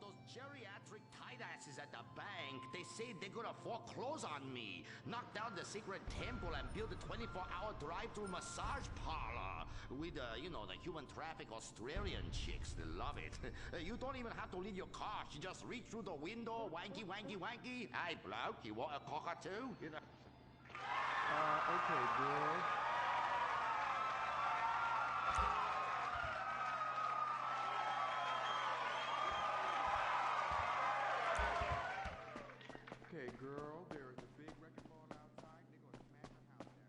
those geriatric tight asses at the bank, they say they're gonna foreclose on me, knock down the secret temple, and build a 24-hour drive-through massage parlor with, you know, the human traffic Australian chicks. They love it. You don't even have to leave your car. You just reach through the window, wanky, wanky, wanky. Hey, bloke, you want a cockatoo? You know. Okay, girl. Okay, girl, there is a big wrecking ball outside. They're gonna smash her house down.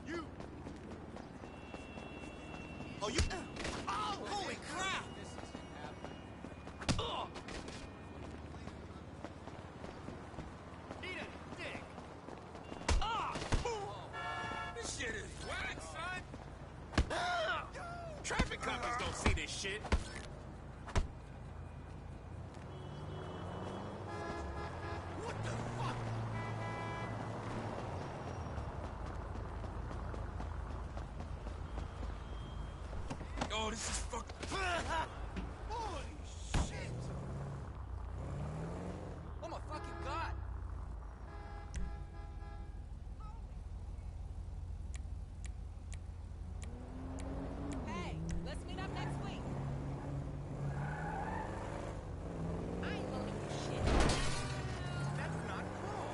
You! Oh, you... Oh, holy crap! Ugh! Eat a dick! Ah! This shit is whack, son! Ah! Traffic companies don't see this shit! What the fuck? Oh, this is fuck. Holy shit! Oh my fucking god! Hey, let's meet up next week. I ain't loading your shit. That's not cool.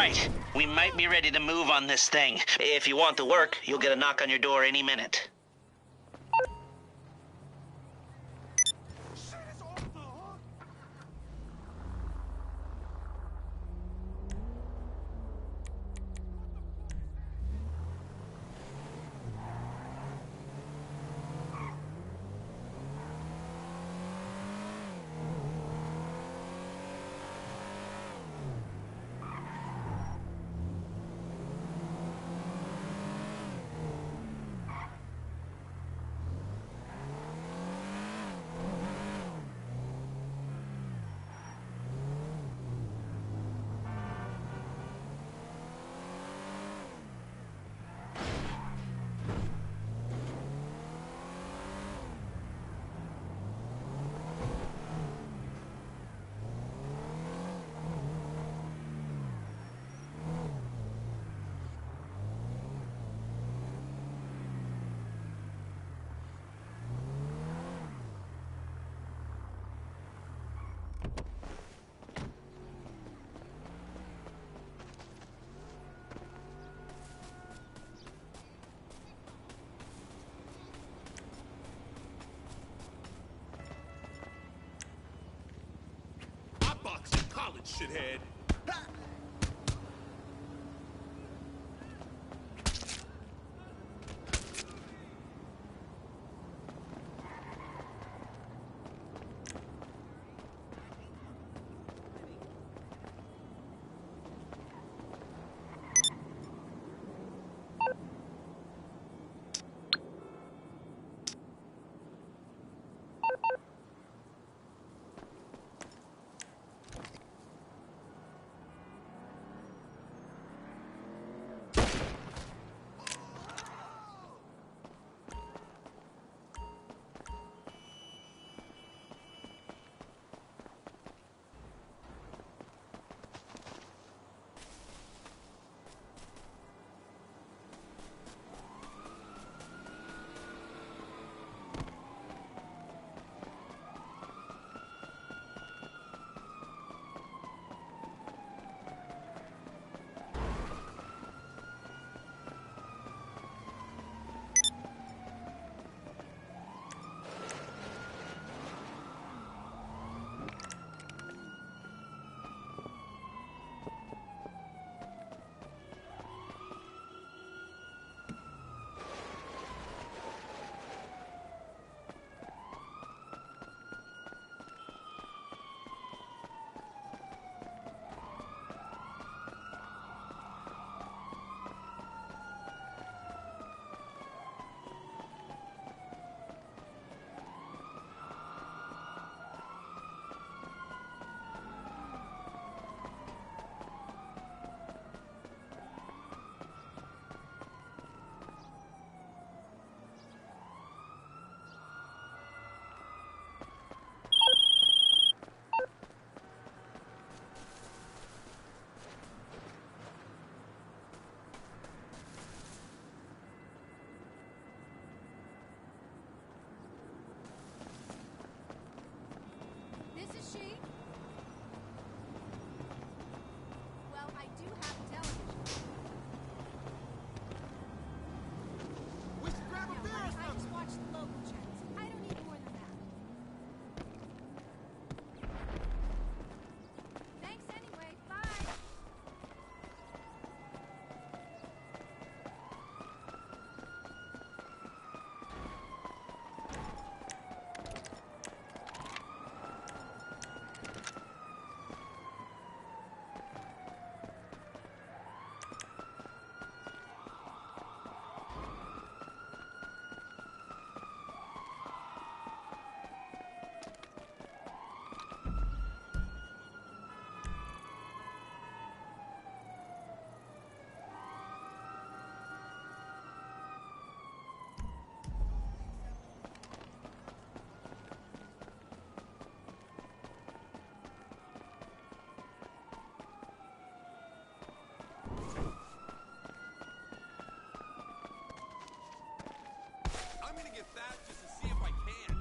Right. We might be ready to move on this thing. If you want to work, you'll get a knock on your door any minute. Box in college, shithead. This is she? Well, I do have television. We should grab a No, beer or honey, I something. just watch the local channels. I don't need more than that. Thanks anyway. Bye. I'm gonna get fat just to see if I can.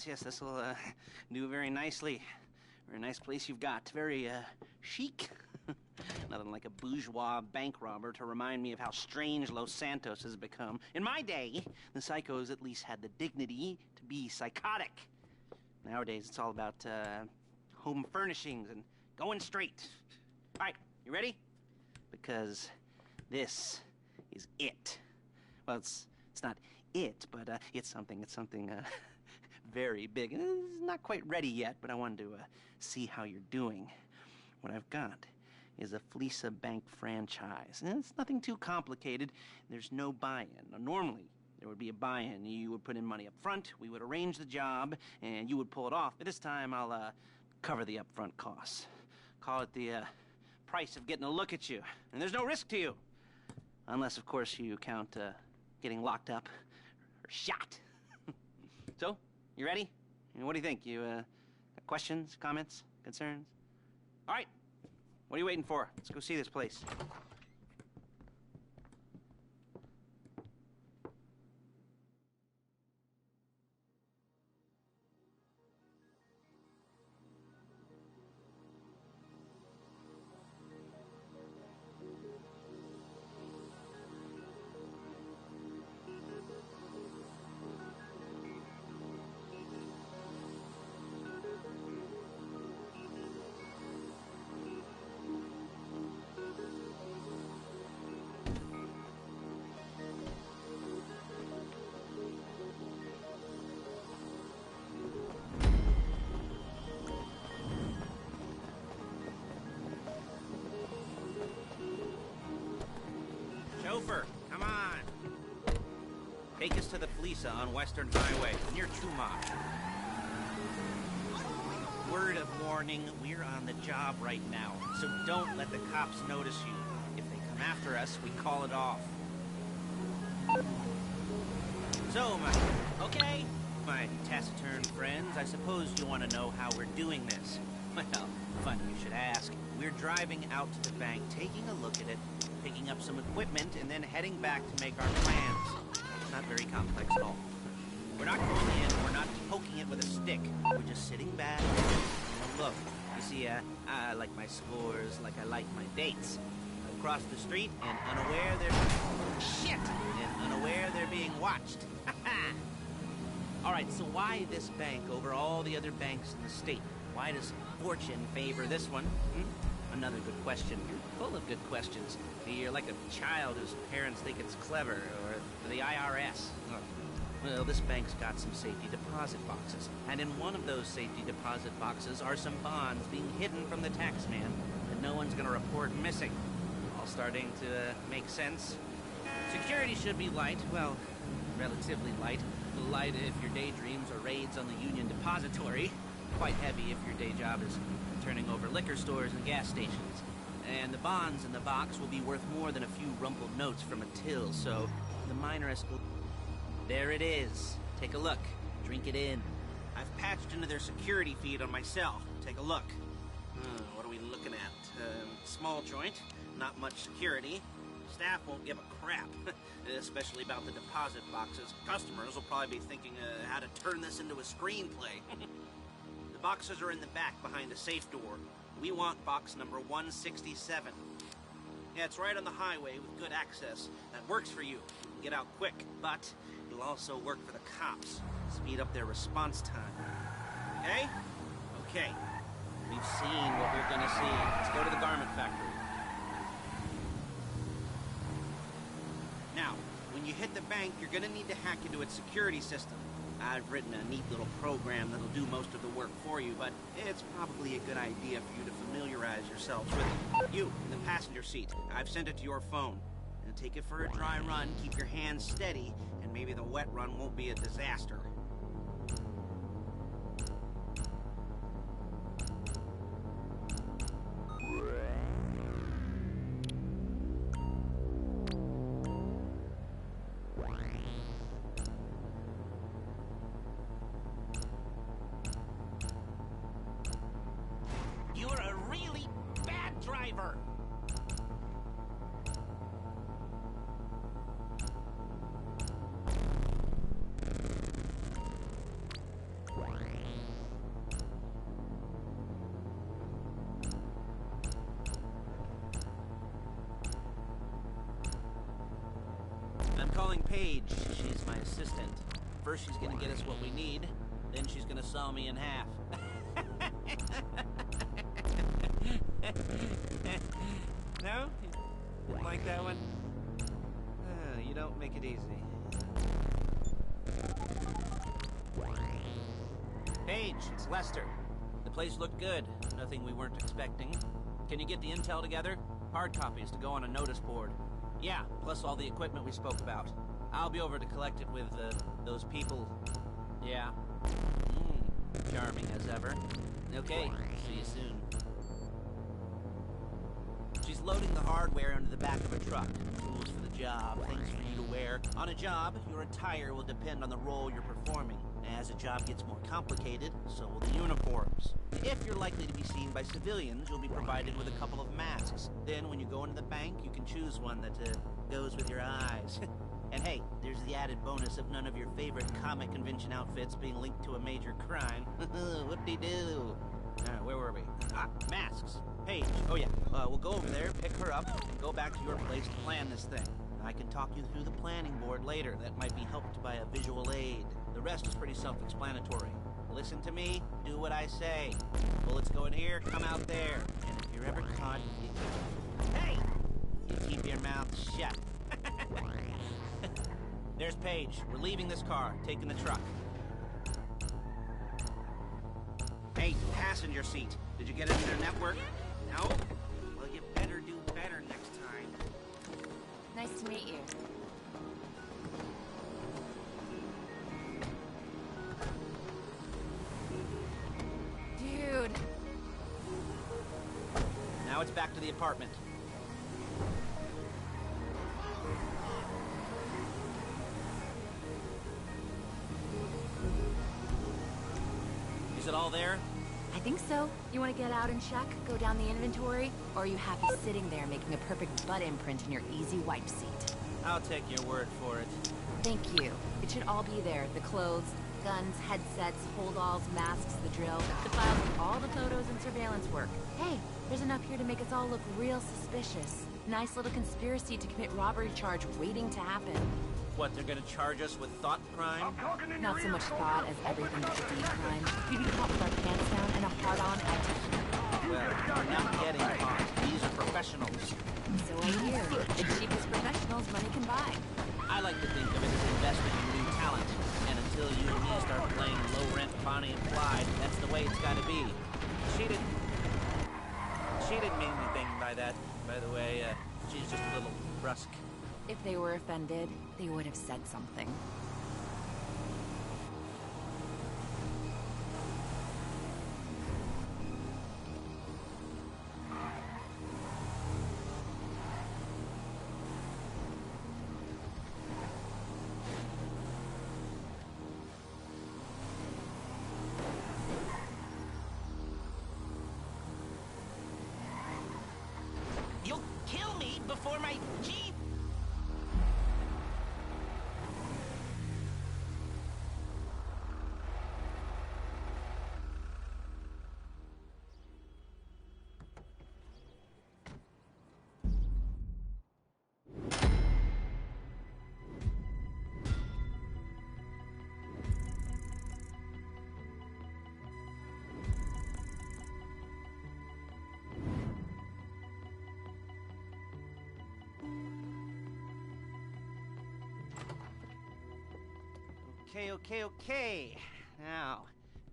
yes, this will do very nicely. Very nice place you've got. Very chic. Nothing like a bourgeois bank robber to remind me of how strange Los Santos has become. In my day, the psychos at least had the dignity to be psychotic. Nowadays, it's all about home furnishings and going straight. All right, you ready? Because this is it. Well, it's not it, but it's something very big. And it's not quite ready yet, but I wanted to see how you're doing. What I've got is a Fleesa Bank franchise. And it's nothing too complicated. There's no buy-in. Now, normally, there would be a buy-in. You would put in money up front, we would arrange the job, and you would pull it off. But this time, I'll cover the upfront costs. Call it the price of getting a look at you. And there's no risk to you. Unless, of course, you count getting locked up or shot. So, you ready? What do you think? You got questions, comments, concerns? All right. What are you waiting for? Let's go see this place. Chauffeur, come on. Take us to the Fleesa on Western Highway, near Chumash. Word of warning, we're on the job right now, so don't let the cops notice you. If they come after us, we call it off. So, my taciturn friends, I suppose you want to know how we're doing this. Well, funny you should ask. We're driving out to the bank, taking a look at it, picking up some equipment, and then heading back to make our plans. Not very complex at all. We're not going in, we're not poking it with a stick. We're just sitting back and look. You see, I like my scores like I like my dates. Across the street and unaware they're being watched. All right, so why this bank over all the other banks in the state? Why does fortune favor this one? Another good question. You're full of good questions. You're like a child whose parents think it's clever, or the IRS. Well, this bank's got some safety deposit boxes, and in one of those safety deposit boxes are some bonds being hidden from the tax man that no one's gonna report missing. All starting to make sense. Security should be light, well, relatively light. Light if your daydreams are raids on the Union Depository. Quite heavy if your day job is turning over liquor stores and gas stations. And the bonds in the box will be worth more than a few rumpled notes from a till, so the minorist will... There it is. Take a look. Drink it in. I've patched into their security feed on my cell. Take a look. What are we looking at? Small joint, not much security. Staff won't give a crap, especially about the deposit boxes. Customers will probably be thinking how to turn this into a screenplay. The boxes are in the back behind a safe door. We want box number 167. Yeah, it's right on the highway with good access. That works for you. Get out quick, but it'll also work for the cops. Speed up their response time. Okay? Okay. We've seen what we're gonna see. Let's go to the garment factory. Now, when you hit the bank, you're gonna need to hack into its security system. I've written a neat little program that'll do most of the work for you, but it's probably a good idea for you to familiarize yourselves with it. You, in the passenger seat, I've sent it to your phone. And take it for a dry run, keep your hands steady, and maybe the wet run won't be a disaster. You're a really bad driver! calling Paige. She's my assistant. First she's gonna get us what we need, then she's gonna saw me in half. No? You didn't like that one? You don't make it easy. Paige, it's Lester. The place looked good. Nothing we weren't expecting. Can you get the intel together? Hard copies to go on a notice board. Yeah, plus all the equipment we spoke about. I'll be over to collect it with, those people. Yeah. Charming as ever. Okay, see you soon. She's loading the hardware into the back of a truck. Tools for the job, things for you to wear. On a job, your attire will depend on the role you're performing. As a job gets more complicated, so will the uniforms. If you're likely to be seen by civilians, you'll be provided with a couple of masks. Then, when you go into the bank, you can choose one that goes with your eyes. And hey, there's the added bonus of none of your favorite comic convention outfits being linked to a major crime. Whoop-de-doo. Where were we? Masks. Paige. Oh yeah, we'll go over there, pick her up, and go back to your place to plan this thing. I can talk you through the planning board later. That might be helped by a visual aid. The rest is pretty self-explanatory. Listen to me, do what I say. Bullets go in here, come out there. And if you're ever caught, hey! You keep your mouth shut. There's Paige. We're leaving this car, taking the truck. Hey, passenger seat. Did you get it in their network? No? Well, you better do better next time. Nice to meet you. Dude. Now it's back to the apartment. Is it all there? I think so. You want to get out and check? Go down the inventory? Or are you happy sitting there making a perfect butt imprint in your easy wipe seat? I'll take your word for it. Thank you. It should all be there. The clothes, guns, headsets, hold-alls, masks, the drill, the files with all the photos and surveillance work. Hey, there's enough here to make us all look real suspicious. Nice little conspiracy to commit robbery charge waiting to happen. What, they're gonna charge us with thought crime? Not so much thought as everything but the deed crime. We'd be caught with our pants down and a hard-on at Well, we're not getting caught. These are professionals. So I hear. The cheapest professionals money can buy. I like to think of it as an investment in new talent. And until you and me start playing low-rent Bonnie and Clyde, that's the way it's gotta be. She didn't mean anything by that, by the way. She's just a little brusque. If they were offended, they would have said something. You'll kill me before my Jeep. Okay. Now,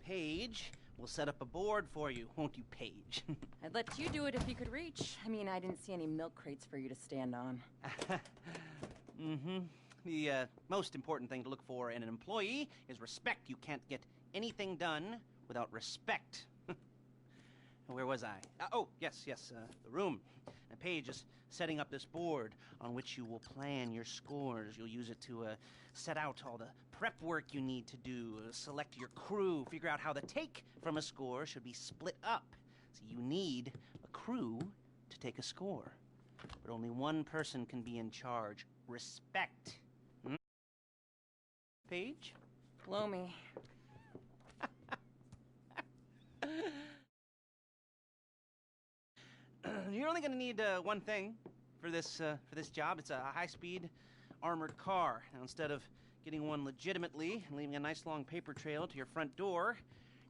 Paige, we'll set up a board for you, won't you, Paige? I'd let you do it if you could reach. I mean, I didn't see any milk crates for you to stand on. The most important thing to look for in an employee is respect. You can't get anything done without respect. Where was I? Oh, yes, the room. And Paige is setting up this board on which you will plan your scores. You'll use it to set out all the prep work you need to do, select your crew, figure out how the take from a score should be split up. So you need a crew to take a score. But only one person can be in charge. Respect. Paige? Blow me. You're only going to need one thing for this job. It's a high-speed armored car. Now, instead of getting one legitimately and leaving a nice long paper trail to your front door,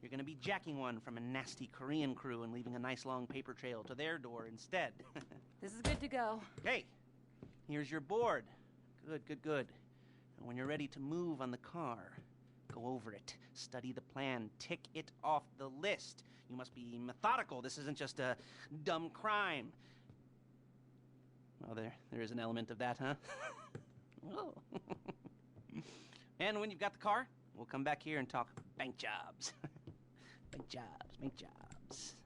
you're going to be jacking one from a nasty Korean crew and leaving a nice long paper trail to their door instead. This is good to go. Hey, here's your board. Good, good, good. And when you're ready to move on the car, go over it, study the plan, tick it off the list. You must be methodical. This isn't just a dumb crime. Well, there is an element of that, huh? Oh. And when you've got the car, we'll come back here and talk bank jobs. Bank jobs, bank jobs.